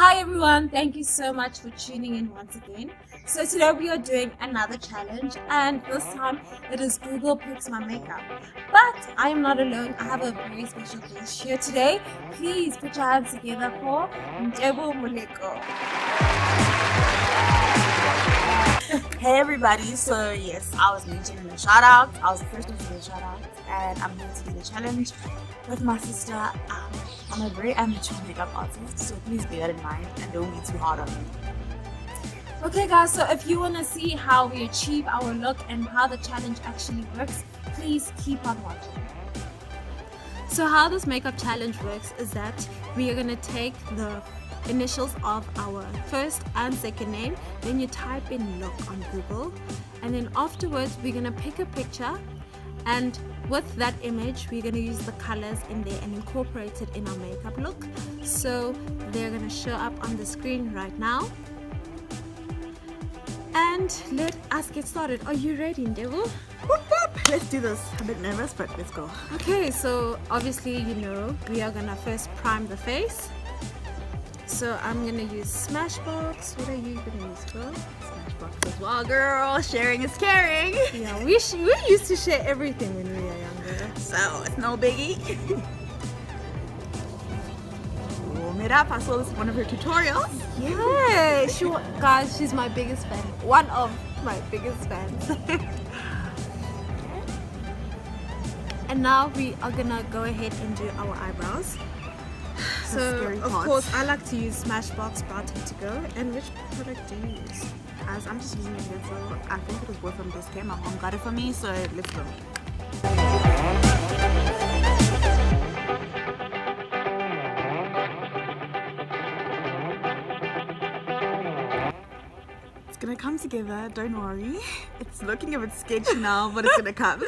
Hi everyone, thank you so much for tuning in once again. So today we are doing another challenge, and this time it is Google Picks My Makeup. But I am not alone, I have a very special guest here today. Please put your hands together for Ntebo Muleko. Hey everybody, so yes, I was mentioned in the shout out. I was the first one to do the shout out, and I'm here to do the challenge with my sister. I'm a very amateur makeup artist, so please bear that in mind and don't be too hard on me. Okay guys, so if you want to see how we achieve our look and how the challenge actually works, please keep on watching. So how this makeup challenge works is that we are going to take the initials of our first and second name, then you type in look on Google, and then afterwards we're going to pick a picture, and with that image we're going to use the colors in there and incorporate it in our makeup look. So they're going to show up on the screen right now, and let us get started. Are you ready, Ntebo? Let's do this. I'm a bit nervous, but let's go. Okay, so obviously we are going to first prime the face. So I'm gonna use Smashbox. What are you gonna use, girl? Smashbox as well, girl. Sharing is caring. Yeah, we used to share everything when we were younger. So it's no biggie. Warm it up. I saw this in one of her tutorials. Yeah, guys, she's my biggest fan. One of my biggest fans. And now we are gonna go ahead and do our eyebrows. So, of course, I like to use Smashbox Brow Tint to Go. And which product do you use? As I'm just using it here, so I think it was worth from this came. My mom got it for me, so let's go. It's gonna come together, don't worry. It's looking a bit sketchy now, but it's gonna come.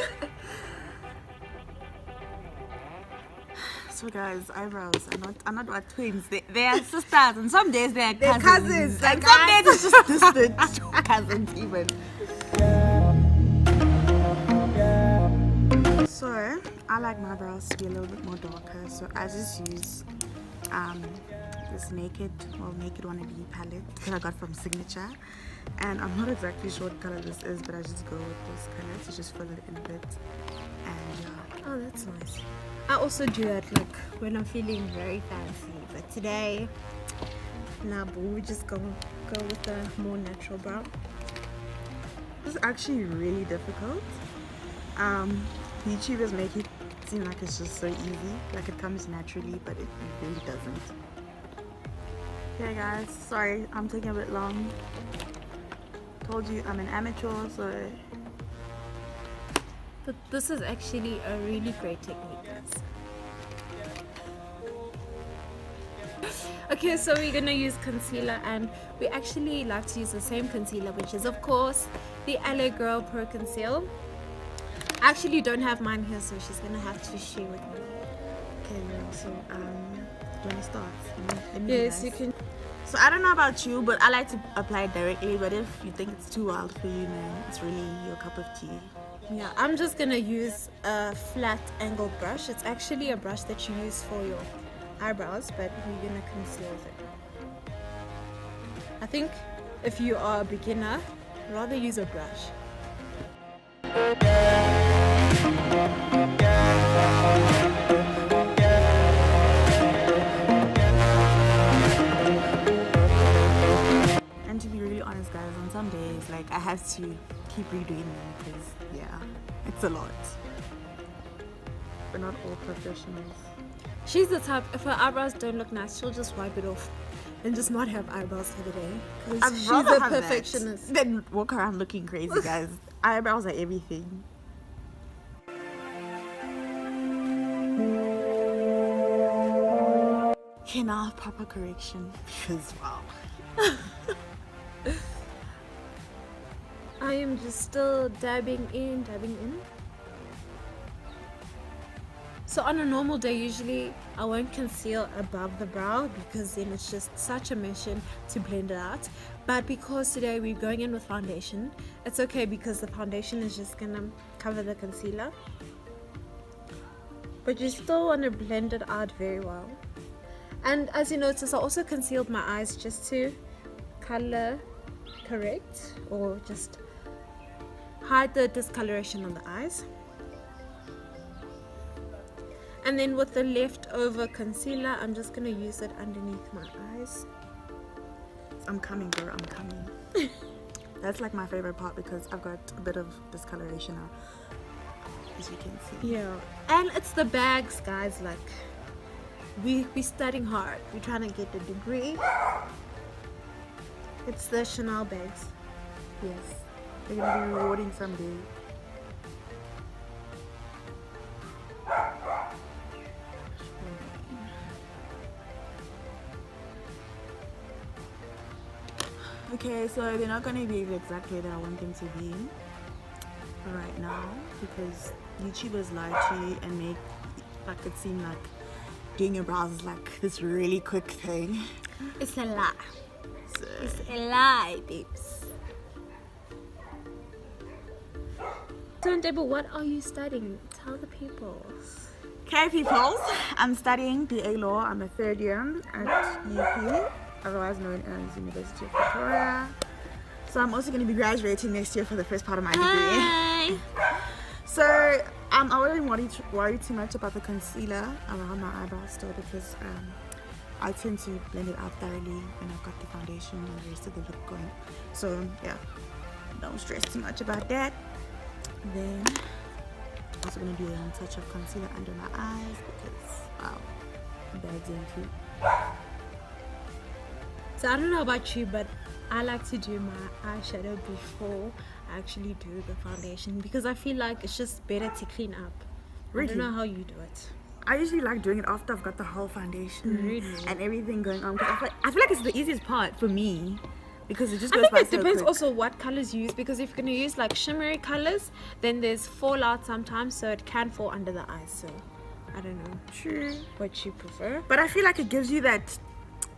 So guys, eyebrows are not what twins. They are sisters, and some days they're cousins. And some days it's just distant cousins even. So I like my brows to be a little bit more darker. So I just use this Naked Wannabe palette that I got from Signature. And I'm not exactly sure what color this is, but I just go with this color to just fill it in a bit. And yeah. Oh, that's nice. I also do that like when I'm feeling very fancy, but today, nah, but we just go with a more natural brow. This is actually really difficult. YouTubers make it seem like it's just so easy, like it comes naturally, but it really doesn't. Okay guys, sorry I'm taking a bit long. Told you I'm an amateur, so. But this is actually a really great technique, guys. Okay, so we're gonna use concealer, and we actually like to use the same concealer, which is of course the LA Girl Pro Conceal. I actually don't have mine here, so she's gonna have to share with me. Okay, so do you wanna start? Yes, you can. So I don't know about you, but I like to apply it directly, but if you think it's too wild for you, man, it's really your cup of tea. Yeah, I'm just gonna use a flat angle brush. It's actually a brush that you use for your eyebrows, but we're gonna conceal with it. I think if you are a beginner, rather use a brush. And to be really honest, guys, on some days, like, I have to keep redoing them because, yeah, it's a lot. We're not all professionals. She's the type, if her eyebrows don't look nice, she'll just wipe it off and just not have eyebrows for the day. I'd She's rather a have perfectionist. that than walk around looking crazy, guys. Eyebrows are everything. Okay, now proper correction because wow. I am just still dabbing in. So on a normal day, usually I won't conceal above the brow because then it's just such a mission to blend it out. But because today we're going in with foundation, it's okay because the foundation is just gonna cover the concealer. But you still want to blend it out very well. And as you notice, I also concealed my eyes just to color correct or just hide the discoloration on the eyes. And then with the leftover concealer, I'm just gonna use it underneath my eyes. I'm coming, girl, I'm coming. That's like my favorite part because I've got a bit of discoloration now, as you can see. Yeah, and it's the bags, guys. Like we studying hard. We're trying to get the degree. It's the Chanel bags. Yes, they're gonna be rewarding someday. Okay, so they're not gonna be the exact way that I want them to be right now because YouTubers lie to you and make like it seem like doing your brows is like this really quick thing. It's a lie. So, It's a lie, babes. So, Ndebo, what are you studying? Tell the people. okay, peoples, I'm studying BA Law. I'm a third year at UP, otherwise known as University of Pretoria. So I'm also going to be graduating next year for the first part of my degree. Hi. So I wouldn't worry too much about the concealer around my eyebrows still because I tend to blend it out thoroughly when I've got the foundation and the rest of the look going. So yeah, don't stress too much about that. Then I'm also going to do a little touch of concealer under my eyes because wow, bags in too. So I don't know about you, but I like to do my eyeshadow before I actually do the foundation because I feel like it's just better to clean up. Really? I don't know how you do it. I usually like doing it after I've got the whole foundation Really? and everything going on. 'Cause I feel like it's the easiest part for me because it just I goes think by it so depends quick. also what colors you use because if you're going to use like shimmery colors, then there's fallout sometimes, so it can fall under the eyes. So I don't know True. what you prefer. But I feel like it gives you that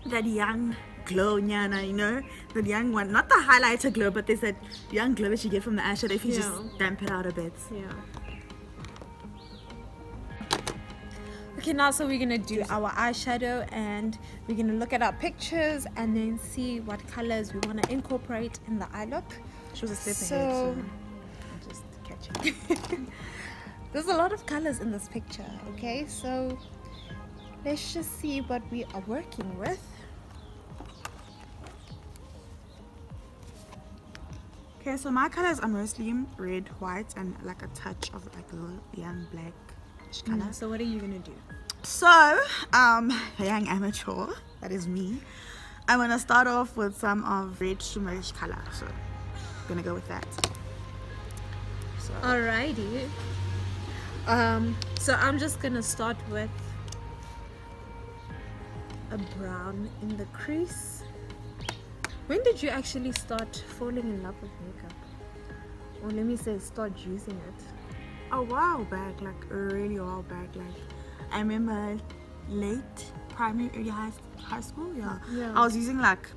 young glow, nyana, you know, the young one, not the highlighter glow, but there's that young glow that you get from the eyeshadow if you just Yeah. damp it out a bit. Yeah. Okay, now so we're gonna do our eyeshadow and we're gonna look at our pictures and then see what colors we want to incorporate in the eye look. She was a step So- ahead, so I'm just catching. There's a lot of colors in this picture, okay? So let's just see what we are working with. Okay, so my colors are mostly red, white, and like a touch of like a little young blackish color. So what are you gonna do? So, a young amateur, that is me. I'm gonna start off with some of red shimmerish color. So, I'm gonna go with that. So, Alrighty. So I'm just gonna start with a brown in the crease. When did you actually start falling in love with makeup? Or let me say start using it. a while back, like a really while back, like I remember late primary, early high school. Yeah. I was using like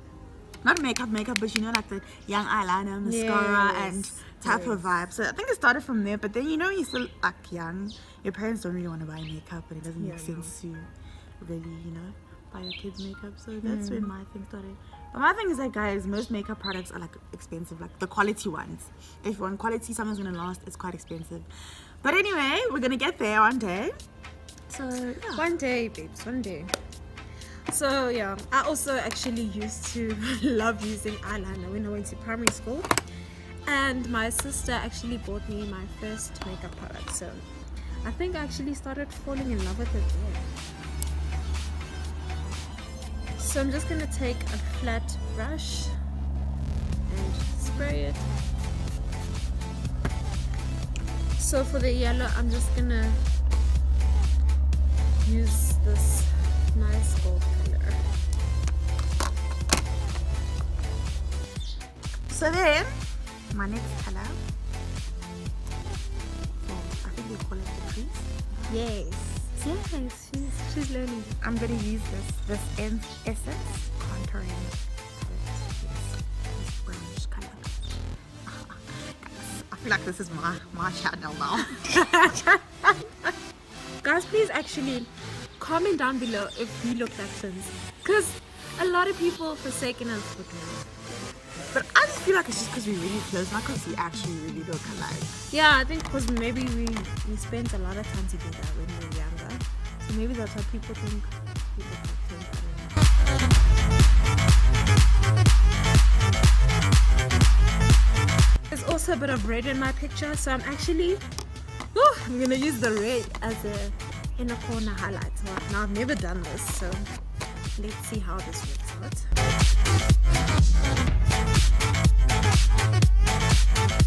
not makeup, but you know, like the young eyeliner, mascara, and type of vibe. So I think it started from there. But then you know, you're still like young. Your parents don't really want to buy makeup, and it doesn't make sense to really, you know, buy your kids makeup. So that's when my thing started. But my thing is that, guys, most makeup products are like expensive, like the quality ones. If you want quality, something's gonna last. It's quite expensive. But anyway, we're gonna get there one day. So yeah. One day, babes, one day. So yeah, I also actually used to love using eyeliner when I went to primary school, and my sister actually bought me my first makeup product. So I think I actually started falling in love with it there. So I'm just gonna take a flat brush and spray it. So for the yellow, I'm just gonna use this nice gold color. So then, my next color, well, I think they call it the crease. Yes, she's learning. I'm gonna use this Essence contouring palette. Yes, this brownish color. I feel like this is my channel now. Guys, please actually comment down below if we look like twins. Because a lot of people forsaken us for twins. But I just feel like it's just because we're really close, not because we actually really look alike. Yeah, I think because maybe we spent a lot of time together when we were younger. So maybe that's why people think we look like twins. I don't know. There's also a bit of red in my picture, so I'm gonna use the red as a inner corner highlight. Now I've never done this, so let's see how this works out.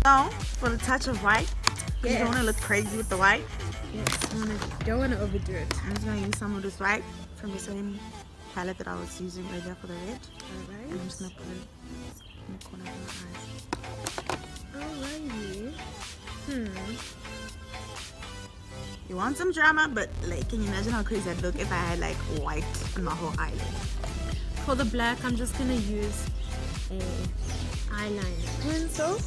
Now for the touch of white, because you don't want to look crazy with the white. Yes, don't want to overdo it. I'm just going to use some of this white from the same palette that I was using earlier for the red. Alright. I'm just going to put it in the corner of my eyes. Alrighty. You want some drama, but like, can you imagine how crazy I'd look if I had like white on my whole eyelid? For the black, I'm just gonna use a eyeliner pencil.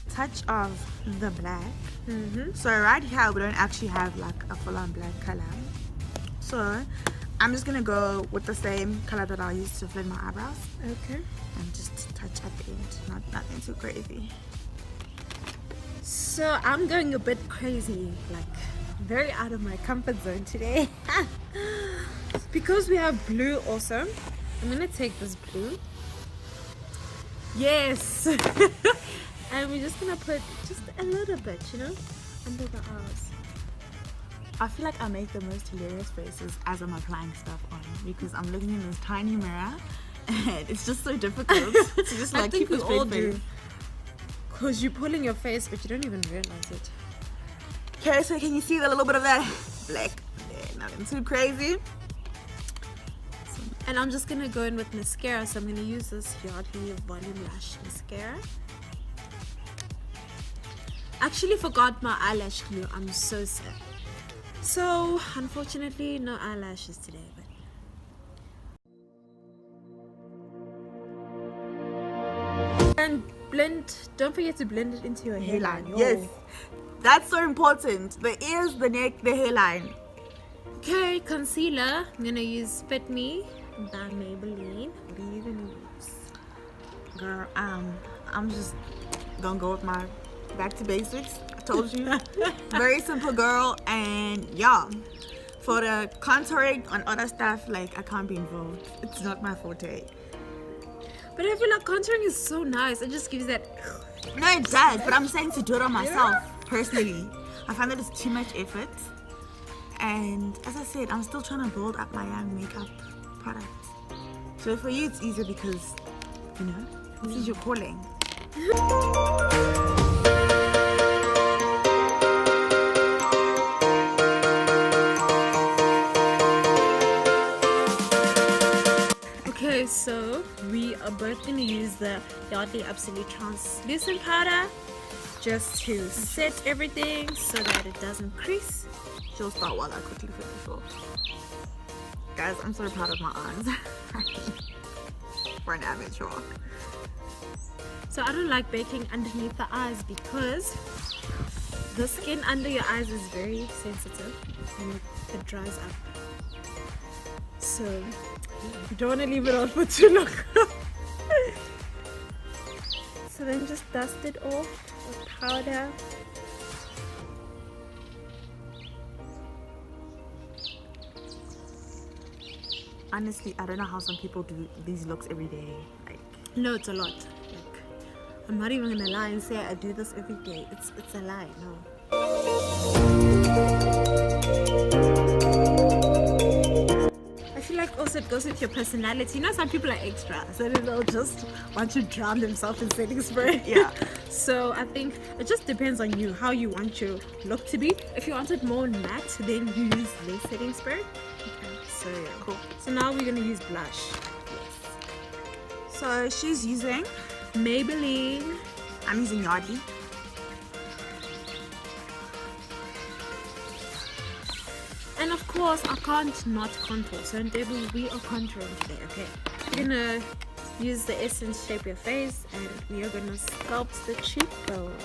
Touch of the black. So right here we don't actually have like a full-on black color. So I'm just gonna go with the same color that I used to blend my eyebrows. Okay. And just touch at the end, nothing too crazy. So I'm going a bit crazy, like very out of my comfort zone today. Because we have blue also, I'm gonna take this blue. Yes. And we're just gonna put just a little bit, you know, under the eyes. I feel like I make the most hilarious faces as I'm applying stuff on, because I'm looking in this tiny mirror and it's just so difficult to just like keep a straight face. Because you're pulling your face but you don't even realize it. Okay, so can you see the little bit of that black? Yeah, nothing too crazy. And I'm just gonna go in with mascara, so I'm gonna use this Yardley Volume Lash Mascara. Actually forgot my eyelash glue. I'm so sad. So unfortunately no eyelashes today, but and blend, don't forget to blend it into your hairline. Yes, that's so important. The ears, the neck, the hairline. Okay, concealer. I'm gonna use Fit Me by Maybelline. What are you gonna use? Girl, I'm just gonna go with my back to basics. I told you. Very simple, girl. And yeah, for the contouring on other stuff, like I can't be involved. It's not my forte. But I feel like contouring is so nice. It just gives that. No, it does. But I'm saying to do it on myself personally. I find that it's too much effort. And as I said, I'm still trying to build up my young makeup product. So for you, it's easier because, you know, this is your calling. Okay, so we are both going to use the Yardley Absolute Translucent Powder just to set everything so that it doesn't crease. She'll start while I quickly finish off. Guys, I'm so proud of my eyes. For an amateur. So I don't like baking underneath the eyes because the skin under your eyes is very sensitive and it dries up. So you don't want to leave it on for too long. So then just dust it off with powder. Honestly, I don't know how some people do these looks every day. Like, no, it's a lot. Like, I'm not even gonna lie and say I do this every day. It's a lie. No. I feel like also it goes with your personality. You know, some people are extra, so they'll just want to drown themselves in setting spray. Yeah. So I think it just depends on you, how you want your look to be. If you want it more matte, then you use less setting spray. So yeah, cool. So now we're gonna use blush. Yes. So she's using Maybelline. I'm using Yardley. And of course, I can't not contour. So we are contouring today, okay? We're gonna use the essence shape your face, and we are gonna sculpt the cheekbone.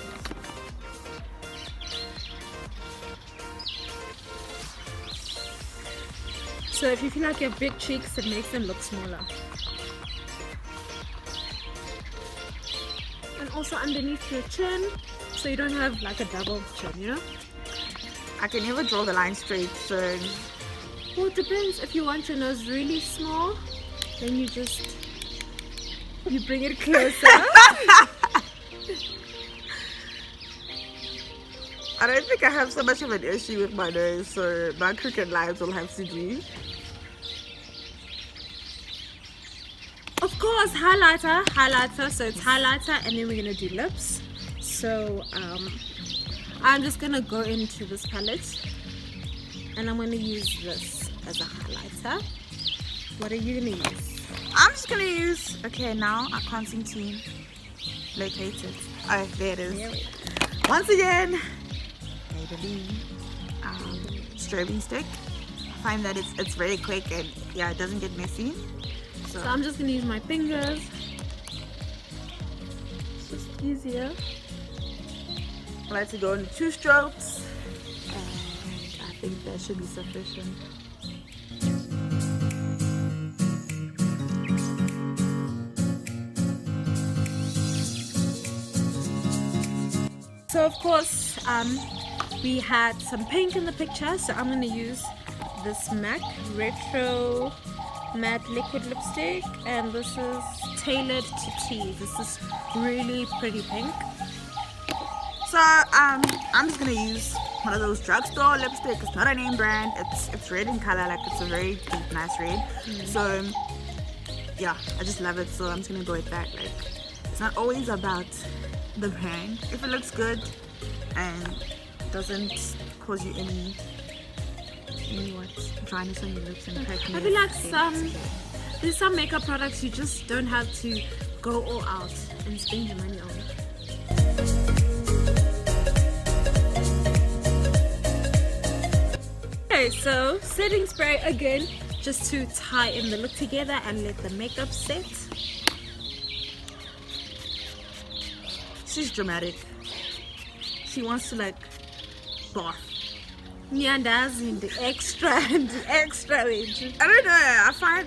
So if you feel like you have big cheeks, it makes them look smaller. And also underneath your chin, so you don't have like a double chin, you know? I can never draw the line straight, so... Well, it depends. If you want your nose really small, then you bring it closer. I don't think I have so much of an issue with my nose, so my crooked lines will have to do. Of course, highlighter. So it's highlighter, and then we're gonna do lips. So I'm just gonna go into this palette, and I'm gonna use this as a highlighter. What are you gonna use? I'm just gonna use... Okay, now I can't seem to locate it. Oh, there it is. There we go. Once again, Maybelline strobing stick. I find that it's very quick and yeah, it doesn't get messy. So I'm just gonna use my fingers. It's just easier. I like to go into 2 strokes, and I think that should be sufficient. So of course, we had some pink in the picture, so I'm gonna use this MAC Retro Matte Liquid Lipstick, and this is Tailored to Tease. This is really pretty pink. So I'm just gonna use one of those drugstore lipstick. It's not a name brand. It's red in color, like it's a very deep, nice red. So yeah, I just love it. So I'm just gonna go with that. Like, it's not always about the brand. If it looks good and doesn't cause you any what dryness on your lips and cracking. I feel like there's some makeup products you just don't have to go all out and spend your money on. Okay, so setting spray again, just to tie in the look together and let the makeup set. She's dramatic. She wants to like bath. Nyandazi and the extra and the extra. I don't know. I find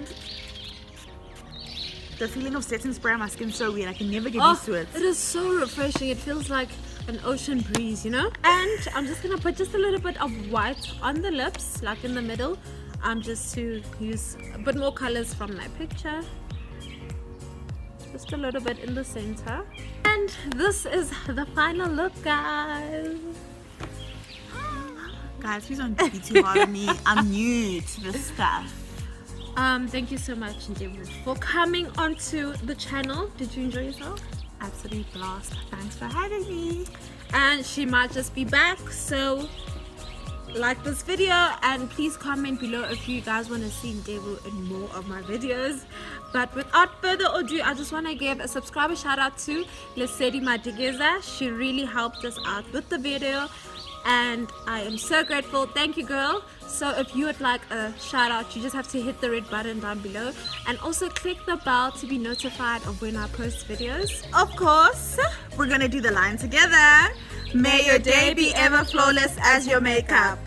the feeling of setting spray on my skin so weird. I can never get used to it. It is so refreshing. It feels like an ocean breeze, you know? And I'm just gonna put just a little bit of white on the lips, like in the middle, just to use a bit more colors from my picture. Just a little bit in the center. And this is the final look, guys. Guys, please don't be too hard on me. I'm new to this stuff. Thank you so much, Ndevu, for coming onto the channel. Did you enjoy yourself? Absolute blast. Thanks for having me. And she might just be back, so like this video and please comment below if you guys want to see Ndevu in more of my videos. But without further ado, I just want to give a subscriber shout out to Lesedi Madigeza. She really helped us out with the video, and I am so grateful. Thank you, girl. So if you would like a shout out, you just have to hit the red button down below and also click the bell to be notified of when I post videos. Of course, we're gonna do the line together. May your day be ever flawless as your makeup.